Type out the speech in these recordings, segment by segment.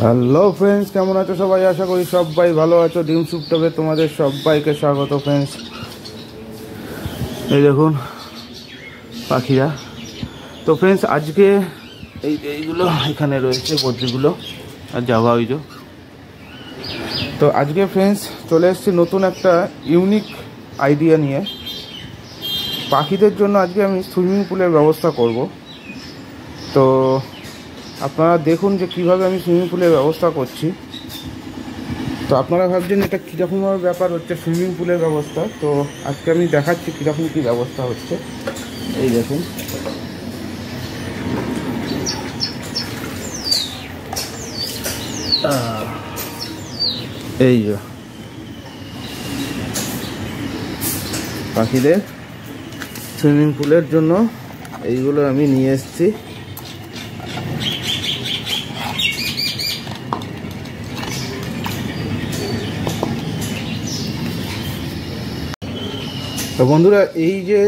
Hello friends, কেমন আছো সবাই? আশা করি সবাই ভালো আছো। ডিম সুপটাবে তোমাদের সবাইকে স্বাগত ফ্রেন্ডস। এই দেখুন পাখিরা। তো ফ্রেন্ডস আজকে এইগুলো এখানে রয়েছে বদ্রিগুলো আর জাভা ওইজো। তো আজকে ফ্রেন্ডস চলে এসেছি নতুন একটা ইউনিক আইডিয়া নিয়ে। পাখিদের জন্য আজকে আমি সুইমিং পুলের ব্যবস্থা করব। তো আপনারা দেখুন যে কীভাবে আমি সুইমিং পুলের ব্যবস্থা করছি। তো আপনারা ভাবছেন এটা কীরকমভাবে ব্যাপার হচ্ছে সুইমিং পুলের ব্যবস্থা। তো আজকে আমি দেখাচ্ছি কীরকম কী ব্যবস্থা হচ্ছে। এই দেখুন, এই যে পাখিদের সুইমিং পুলের জন্য এইগুলো আমি নিয়ে এসেছি। তো বন্ধুরা, এই যে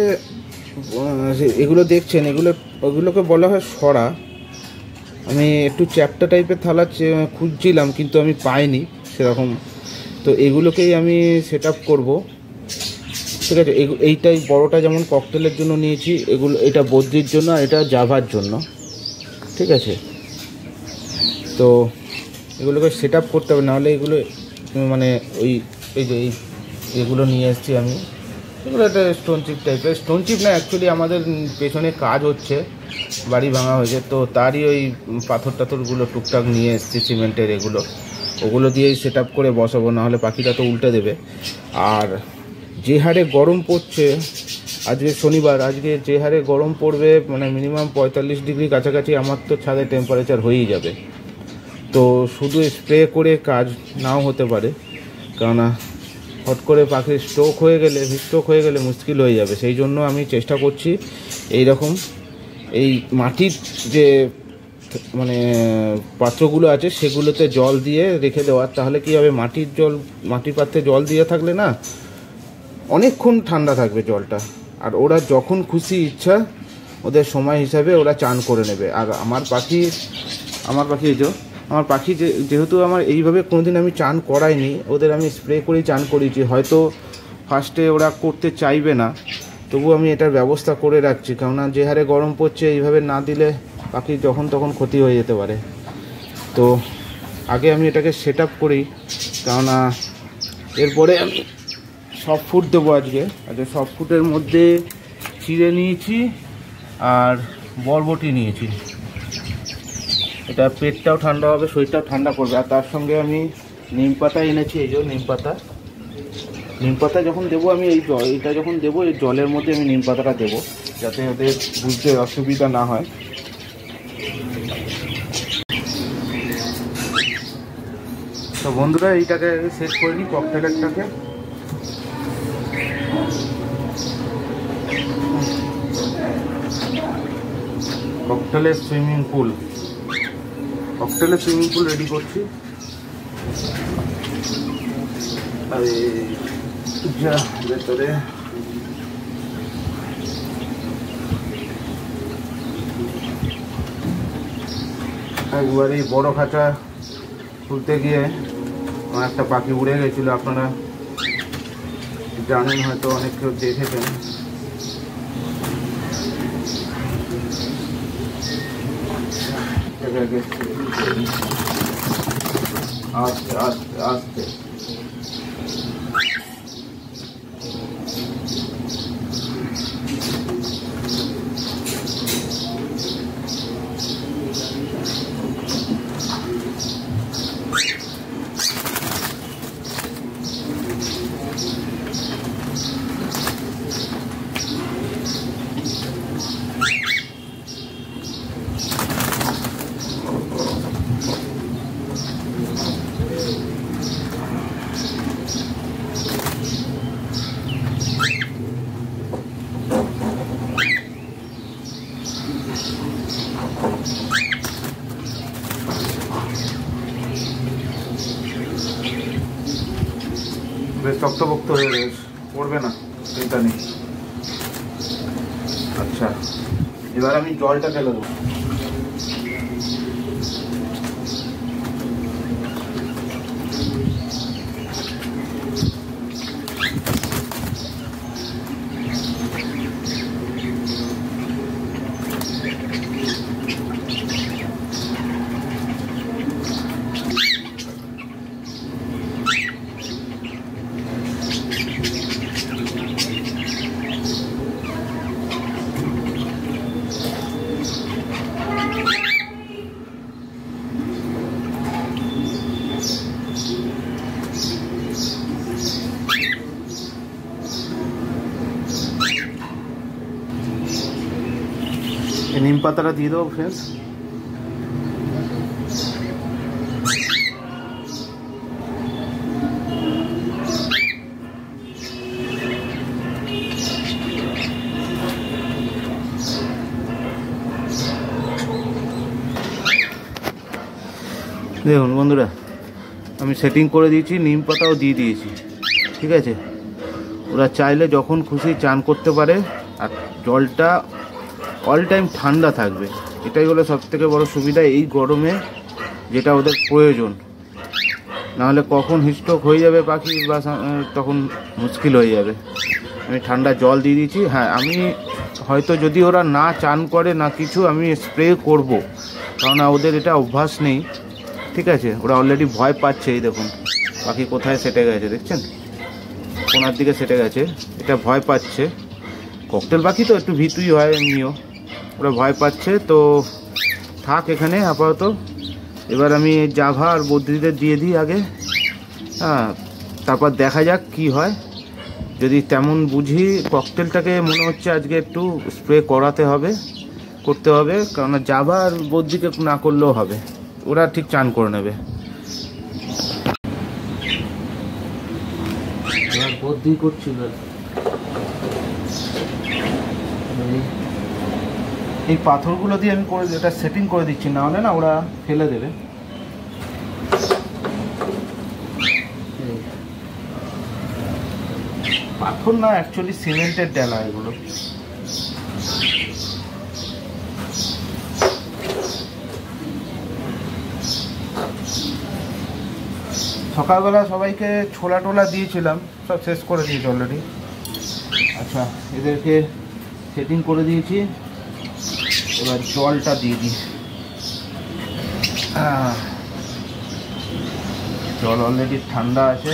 এগুলো দেখছেন, ওগুলোকে বলা হয় সরা। আমি একটু চ্যাপ্টা টাইপের থালা খুঁজছিলাম কিন্তু আমি পাইনি সেরকম। তো এগুলোকেই আমি সেট আপ করবো, ঠিক আছে। এইটাই বড়টা যেমন ককটেলের জন্য নিয়েছি, এটা বদ্রির জন্য আর এটা জাভার জন্য, ঠিক আছে। তো এগুলোকে সেট আপ করতে হবে, নাহলে এগুলো মানে এই যে এগুলো নিয়ে এসেছি আমি। এগুলো একটা স্টোন চিপ টাইপের, স্টোন চিপ না অ্যাকচুয়ালি আমাদের পেছনে কাজ হচ্ছে, বাড়ি ভাঙা হয়েছে, তো তারই ওই পাথর টাথরগুলো টুকটাক নিয়ে এসেছি সিমেন্টের। ওগুলো দিয়েই সেট আপ করে বসাবো, নাহলে পাখিটা তো উল্টে দেবে। আর যে হারে গরম পড়ছে আজকে শনিবার, আজকে যে হারে গরম পড়বে মানে মিনিমাম 45 ডিগ্রি কাছাকাছি আমার তো ছাদের টেম্পারেচার হয়েই যাবে। তো শুধু স্প্রে করে কাজ নাও হতে পারে, কেননা হট করে পাখির হিট স্ট্রোক হয়ে গেলে মুশকিল হয়ে যাবে। সেই জন্য আমি চেষ্টা করছি এই মাটির যে মানে পাত্রগুলো আছে সেগুলোতে জল দিয়ে রেখে দেওয়ার। তাহলে কি হবে, মাটির পাত্রে জল দিয়ে থাকলে না অনেকক্ষণ ঠান্ডা থাকবে জলটা, আর ওরা যখন খুশি ইচ্ছা ওদের সময় হিসাবে ওরা চান করে নেবে। আর আমার পাখি যেহেতু আমার এইভাবে কোনোদিন আমি চান করাইনি, ওদের আমি স্প্রে করেই চান করিয়েছি। হয়তো ফার্স্টে ওরা করতে চাইবে না, তবু আমি এটার ব্যবস্থা করে রাখছি, কেননা যে হারে গরম পড়ছে এইভাবে না দিলে পাখি যখন তখন ক্ষতি হয়ে যেতে পারে। তো আগে আমি এটাকে সেট আপ করি, কেননা এরপরে আমি সফট ফুড দেবো আজকে সফট ফুডের মধ্যে চিড়ে নিয়েছি আর বরবটি নিয়েছি। এটা পেটটাও ঠান্ডা হবে, শরীরটাও ঠান্ডা করবে। আর তার সঙ্গে আমি নিম পাতা এনেছি, এই যে নিম পাতা যখন দেবো আমি এইটা যখন দেবো এই জলের মধ্যে আমি নিম পাতাটা দেবো, যাতে ওদের বুঝতে অসুবিধা না হয়। তো বন্ধুরা, এইটাকে সেট করে নিই ককটেলেরটাকে। ককটেলের সুইমিং পুল রেডি করছি। আর ভেতরে একবার এই বড় খাঁচা খুলতে গিয়ে আমার একটা পাখি উড়ে গেছিলো, আপনারা জানেন, হয়তো অনেক কেউ দেখেছেন। আস্তে আস্তে আস্তে বেশ শক্তপোক্ত হয়ে গেছে, পড়বে না, চিন্তা নেই। আচ্ছা, এবার আমি জলটা ঢেলে দেবো। পাতাটা দিয়ে দেবো ফ্রেন্ডস। দেখুন বন্ধুরা, আমি সেটিং করে দিয়েছি, নিম পাতাও দিয়ে দিয়েছি, ঠিক আছে। ওরা চাইলে যখন খুশি চান করতে পারে, আর জলটা অল টাইম ঠান্ডা থাকবে, এটাই হলো সবথেকে বড় সুবিধা এই গরমে, যেটা ওদের প্রয়োজন। নাহলে কখন হিটস্ট্রোক হয়ে যাবে পাখি বা তখন মুশকিল হয়ে যাবে। আমি ঠান্ডা জল দিয়ে দিয়েছি। হ্যাঁ, আমি হয়তো যদি ওরা না চান করে না কিছু, আমি স্প্রে করব, কারণ ওদের এটা অভ্যাস নেই, ঠিক আছে। ওরা অলরেডি ভয় পাচ্ছে। এই দেখুন পাখি কোথায় সেটে গেছে, দেখছেন কোনার দিকে সেটে গেছে, এটা ভয় পাচ্ছে। ককটেল পাখি তো একটু ভীতুই হয় এমনিও, ওরা ভয় পাচ্ছে। তো থাক এখানে আপাতত। এবার আমি জাভা আর বদ্রিদের দিয়ে দিই আগে, হ্যাঁ, তারপর দেখা যাক কি হয়। যদি তেমন বুঝি, ককটেলটাকে মনে হচ্ছে আজকে একটু স্প্রে করতে হবে, কারণ জাভা আর বদ্রিকে না করলেও হবে, ওরা ঠিক চান করে নেবে। বদ্রি করছিল, এই পাথরগুলো দিয়ে আমি করে এটা সেটিং করে দিচ্ছি, না হলে না ওরা ফেলে দেবে। পাথর না, অ্যাকচুয়ালি সিমেন্টের ডেলা এগুলো। সকালবেলা সবাইকে ছোলা টোলা দিয়েছিলাম, সব শেষ করে দিয়েছি অলরেডি। আচ্ছা, এদেরকে সেটিং করে দিয়েছি, এবার জলটা দিয়ে দিই। জল অলরেডি ঠান্ডা আছে।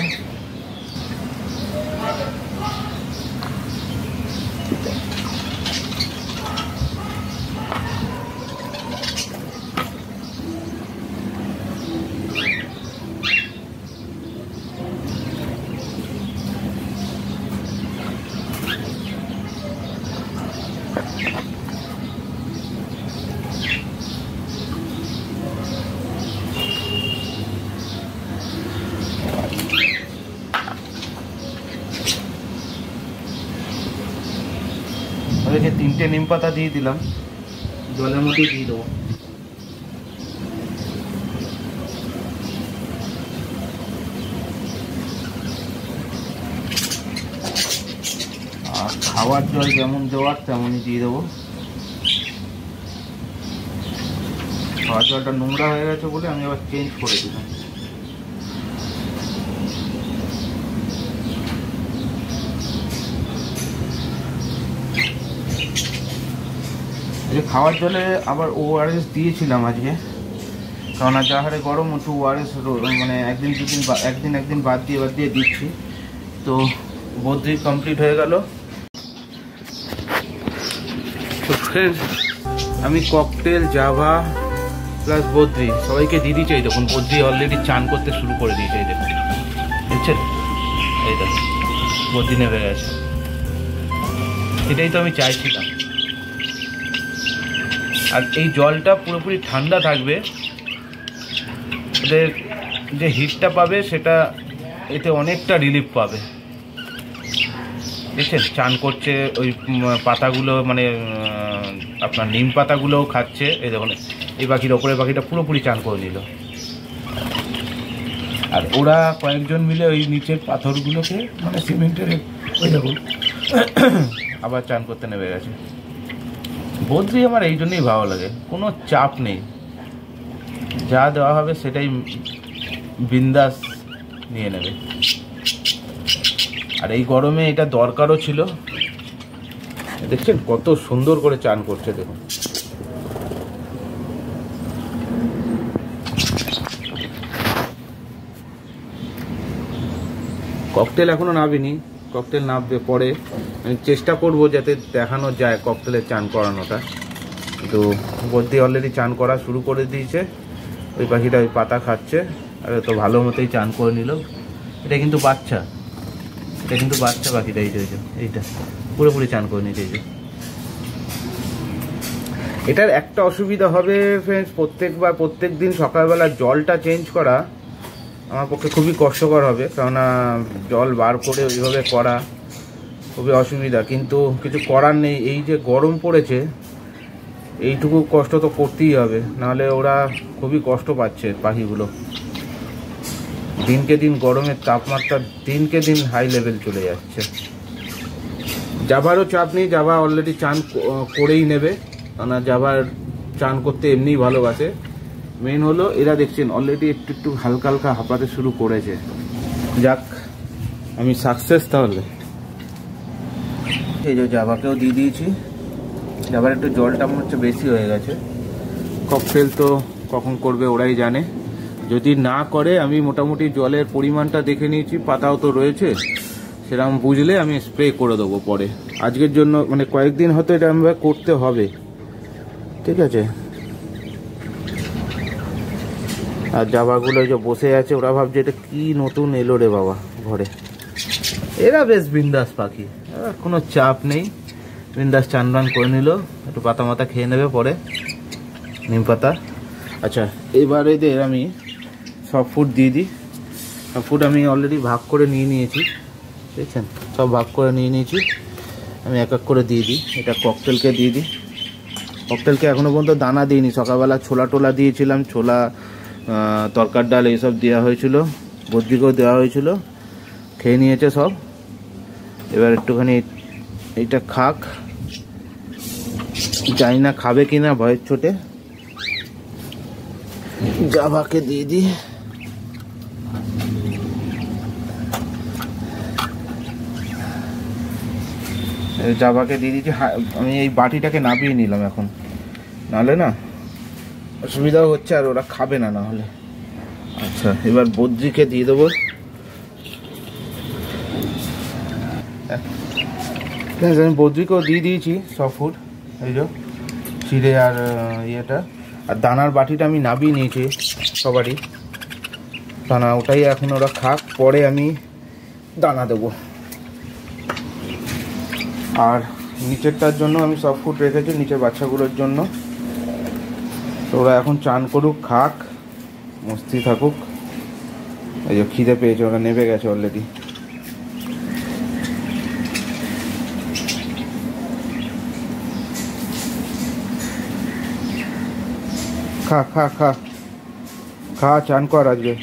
ওদেরকে 3টে নিম পাতা দিয়ে দিলাম, জলের মধ্যে দিয়ে দেবো। আর খাওয়ার জল যেমন দেওয়ার তেমনই দিয়ে দেবো। খাওয়ার জলটা নোংরা হয়ে গেছে বলে আমি আবার চেঞ্জ করে দিলাম। খাওয়ার জলে আবার ওআরএস দিয়েছিলাম আজকে, কারণ যা হারে গরম, একটু ওআরএস মানে একদিন বাদ দিয়ে দিচ্ছি। তো বদ্রি কমপ্লিট হয়ে গেল। তো ফ্রেন্ডস, আমি ককটেল, জাভা প্লাস বদ্রি সবাইকে দিয়ে দিচ্ছি। এই দেখুন বদ্রি অলরেডি চান করতে শুরু করে দিয়েছে, এই দেখুন, বুঝছেন, এই দেখুন বদ্রি নেমে গেছে। এটাই তো আমি চাইছিলাম। আর এই জলটা পুরোপুরি ঠান্ডা থাকবে, ওদের যে হিটটা পাবে সেটা এতে অনেকটা রিলিফ পাবে। দেখছেন চান করছে, ওই পাতাগুলো মানে আপনার নিম পাতাগুলোও খাচ্ছে। এই দেখুন এই পাখির ওপরে পাখিটা পুরোপুরি চান করে নিল। আর ওরা কয়েকজন মিলে ওই নিচের পাথরগুলোকে মানে সিমেন্টের ওই দেখুন আবার চান করতে নেমে গেছে। বদ্রি আমার এই জন্যই ভালো লাগে, কোনো চাপ নেই, যা দেওয়া হবে সেটাই বিন্দাস নিয়ে নেবে। আর এই গরমে এটা দরকারও ছিল। দেখছেন কত সুন্দর করে চান করছে, দেখুন। ককটেল এখনো নামিনি, ককটেল নামবে পরে। আমি চেষ্টা করব যাতে দেখানো যায় ককটেলের চান করানোটা। তো বদ্রি অলরেডি চান করা শুরু করে দিয়েছে। ওই পাখিটা ওই পাতা খাচ্ছে, আর তো ভালো মতোই চান করে নিল। এটা কিন্তু বাচ্চা পাখিটা, এইটা পুরোপুরি চান করে নিতে। এটার একটা অসুবিধা হবে ফ্রেন্ডস, প্রত্যেক দিন সকালবেলা জলটা চেঞ্জ করা আমার পক্ষে খুবই কষ্টকর হবে, কেননা জল বার করে ওইভাবে করা খুবই অসুবিধা। কিন্তু কিছু করার নেই, এই যে গরম পড়েছে এইটুকু কষ্ট তো করতেই হবে, নাহলে ওরা খুবই কষ্ট পাচ্ছে পাখিগুলো। দিনকে দিন গরমের তাপমাত্রা দিনকে দিন হাই লেভেল চলে যাচ্ছে। জাভারও চাপ নেই, জাভা অলরেডি চান করেই নেবে, কেননা জাভার চান করতে এমনিই ভালোবাসে। মেন হলো এরা দেখছেন অলরেডি একটু হালকা হালকা হাঁপাতে শুরু করেছে। যাক, আমি সাকসেস তাহলে। এই যে জাভাকেও দিয়ে দিয়েছি, জাভার একটু জলটা মনে হচ্ছে বেশি হয়ে গেছে। ককটেল তো কখন করবে ওরাই জানে, যদি না করে আমি মোটামুটি জলের পরিমাণটা দেখে নিয়েছি, পাতাও তো রয়েছে, সেরকম বুঝলে আমি স্প্রে করে দেবো পরে। আজকের জন্য মানে কয়েকদিন হয়তো এটা আমরা করতে হবে, ঠিক আছে। আর জাভাগুলো যে বসে আছে ওরা ভাবছে এটা কি নতুন এলো রে বাবা ঘরে। এরা বেশ বিন্দাস পাখি, কোনো চাপ নেই, বিন্দাস চান বান করে নিল, একটু পাতা মাতা খেয়ে নেবে পরে, নিম পাতা। আচ্ছা, এবার এদের আমি সব ফুড দিয়ে দিই। সব ফুড আমি অলরেডি ভাগ করে নিয়ে নিয়েছি, দেখছেন, সব ভাগ করে নিয়ে নিয়েছি। আমি এক এক করে দিয়ে দিই। এটা ককটেলকে দিয়ে দিই। ককটেলকে এখনও পর্যন্ত দানা দিইনি, সকালবেলা ছোলা টোলা দিয়েছিলাম, ছোলা তরকার ডাল এইসব দেওয়া হয়েছিল, বদ্রিকেও দেওয়া হয়েছিল, খেয়ে নিয়েছে সব। এবার একটুখানি এইটা খাক, জানি না খাবে কিনা ভয়ের চোটে। জাভাকে দিয়ে দিই। জাভাকে দিয়ে দিচ্ছি। আমি এই বাটিটাকে নামিয়ে নিলাম এখন, নাহলে না অসুবিধাও হচ্ছে, আর ওরা খাবে না নাহলে। আচ্ছা, এবার বদ্রিকে দিয়ে দেবো। আমি বদ্রিকেও দিয়ে দিয়েছি সব ফুড, এই যে চিড়ে আর ইয়েটা। আর দানার বাটিটা আমি নামিয়ে নিয়েছি সবারই দানা, ওটাই এখন ওরা খাক, পরে আমি দানা দেবো। আর নিচেরটার জন্য আমি সব ফুড রেখেছি, নিচের বাচ্চাগুলোর জন্য। তো ওরা এখন চান করুক, খাক, মস্তি থাকুক। এই যে খিদে পেয়েছে, ওরা নেমে গেছে অলরেডি। খা খা খা খা, চান কর আজকে।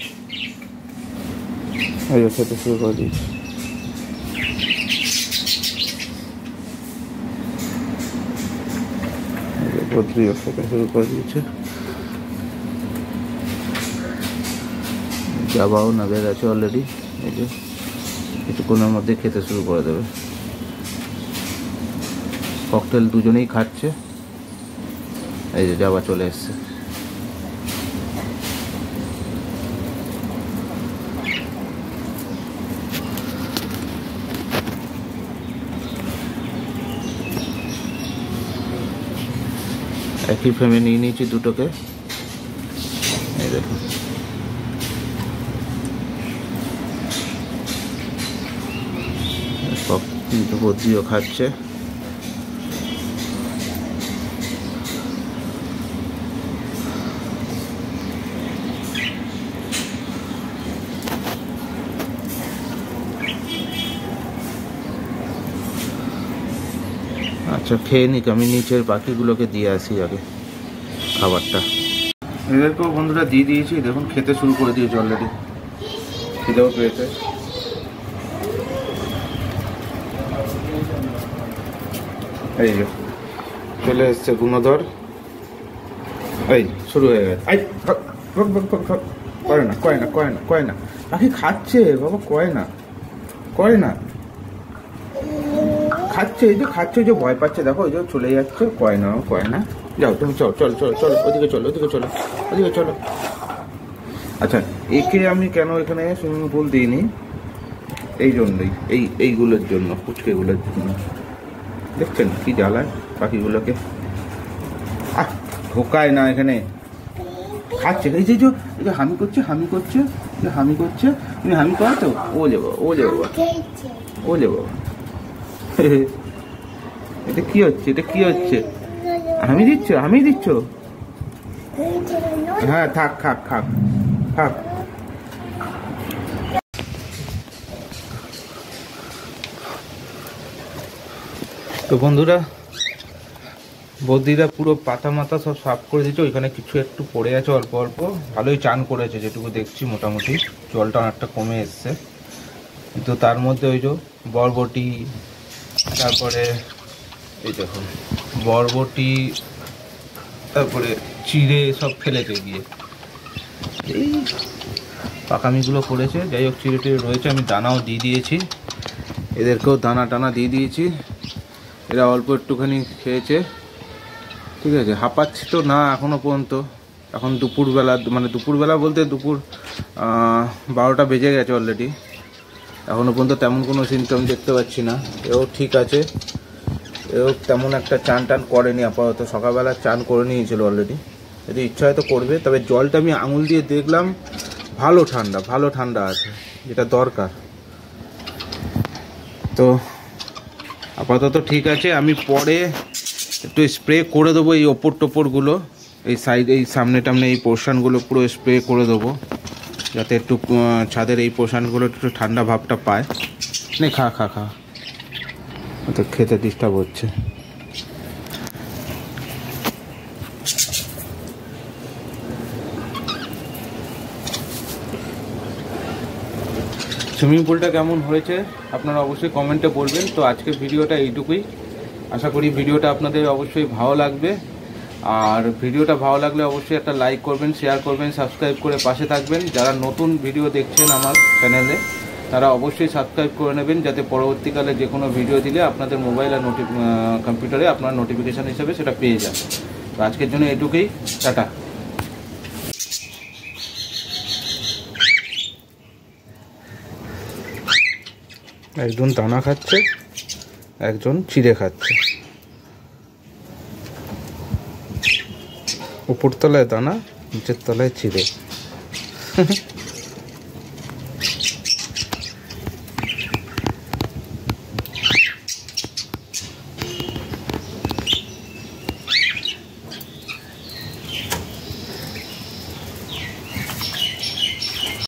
এই যে খেতে শুরু করে দিয়েছি। বদ্রিও খেতে শুরু করে দিয়েছে। জাভাও নামে গেছে অলরেডি, এই যে কিছুক্ষণের মধ্যে খেতে শুরু করে দেবে। ককটেল দুজনেই খাচ্ছে। এই যে জাভা চলে এসছে। একই ফ্রেমে নিয়ে নিয়েছি দুটোকে, এই দেখুন। সব কিন্তু বদ্রিও খাচ্ছে। আচ্ছা, খেয়ে নিক, আমি নিচের পাখিগুলোকে দিয়ে আসি আগে খাবারটা। এদেরকেও বন্ধুরা দিয়ে দিয়েছি, দেখুন খেতে শুরু করে দিয়েছে অলরেডি, খিদেও পেয়েছে। এই যে চলে এসছে গুণধর, এই শুরু হয়ে গেছে। করে না, কয় না, কয় না, কয় না, পাখি খাচ্ছে বাবা, কয় না, কয় না, খাচ্ছে, এই যে খাচ্ছে, যে ভয় পাচ্ছে, দেখো ওই যে চলে যাচ্ছে, কয় না, কয় না। যাও তুমি, চল চল চল চলো, ওদিকে চলো, ওদিকে চলো, ওদিকে চলো। আচ্ছা, একে আমি কেন এখানে সুইমিং পুল দিইনি, এই জন্যই, এইগুলোর জন্য, ফুচকেগুলোর জন্য। দেখছেন কি জ্বালায় পাখিগুলোকে, ঢোকায় না এখানে, খাচ্ছে। এই যে হামি করছে, হামি করছে, হামি করছে, তুমি হামি করো তো, ও যে বাবা, ও যে বাবা, ও যে বাবা। এটা কি হচ্ছে, এটা কি হচ্ছে, আমি দিচ্ছ হ্যাঁ, থাক খাক খাক খাক। তো বন্ধুরা, বৌদিরা পুরো পাতা মাথা সব সাফ করে দিচ্ছে। ওইখানে কিছু একটু পড়ে আছে অল্প অল্প। ভালোই চান করেছে যেটুকু দেখছি, মোটামুটি জলটা অনেকটা কমে এসছে। কিন্তু তার মধ্যে ওই যে বরবটি, তারপরে এই দেখুন বরবটি, তারপরে চিড়ে সব ফেলেছে গিয়ে, এই পাকামিগুলো করেছে। যাই হোক, চিড়ে টিড়ে রয়েছে, আমি দানাও দিয়ে দিয়েছি, এদেরকেও দানা টানা দিয়ে দিয়েছি। এরা অল্প একটুখানি খেয়েছে, ঠিক আছে। হাঁপাচ্ছি তো না এখনও পর্যন্ত। এখন দুপুরবেলা, মানে দুপুরবেলা বলতে দুপুর 12টা বেজে গেছে অলরেডি। এখনও পর্যন্ত তেমন কোনো সিমটম দেখতে পাচ্ছি না। এও ঠিক আছে, এও তেমন একটা চান টান করেনি আপাতত। সকালবেলা চান করে নিয়েছিল অলরেডি, যদি ইচ্ছা হয় তো করবে। তবে জলটা আমি আঙুল দিয়ে দেখলাম, ভালো ঠান্ডা আছে, যেটা দরকার। তো আপাতত ঠিক আছে। আমি পরে একটু স্প্রে করে দেবো এই ওপর টোপরগুলো, এই সাইড, এই সামনে টামনে এই পোর্শানগুলো পুরো স্প্রে করে দেবো, যাতে একটু ছাদের এই পোর্শানগুলো একটু ঠান্ডা ভাবটা পায়। নে খা খা খা, তো খেতে ডিস্টার্ব হচ্ছে। সুইমিং পুলটা কেমন হয়েছে আপনারা অবশ্যই কমেন্টে বলবেন। তো আজকের ভিডিওটা এইটুকুই। আশা করি ভিডিওটা আপনাদের অবশ্যই ভালো লাগবে। আর ভিডিওটা ভালো লাগলে অবশ্যই একটা লাইক করবেন, শেয়ার করবেন, সাবস্ক্রাইব করে পাশে থাকবেন। যারা নতুন ভিডিও দেখছেন আমার চ্যানেলে, তারা অবশ্যই সাবস্ক্রাইব করে নেবেন, যাতে পরবর্তীকালে যে কোনো ভিডিও দিলে আপনাদের মোবাইল আর কম্পিউটারে আপনার নোটিফিকেশান হিসেবে সেটা পেয়ে যান। তো আজকের জন্য এইটুকুই, টাটা। একজন দানা খাচ্ছে, একজন চিড়ে খাচ্ছে। উপর তলায় দানা, নিচের তলায় চিড়ে।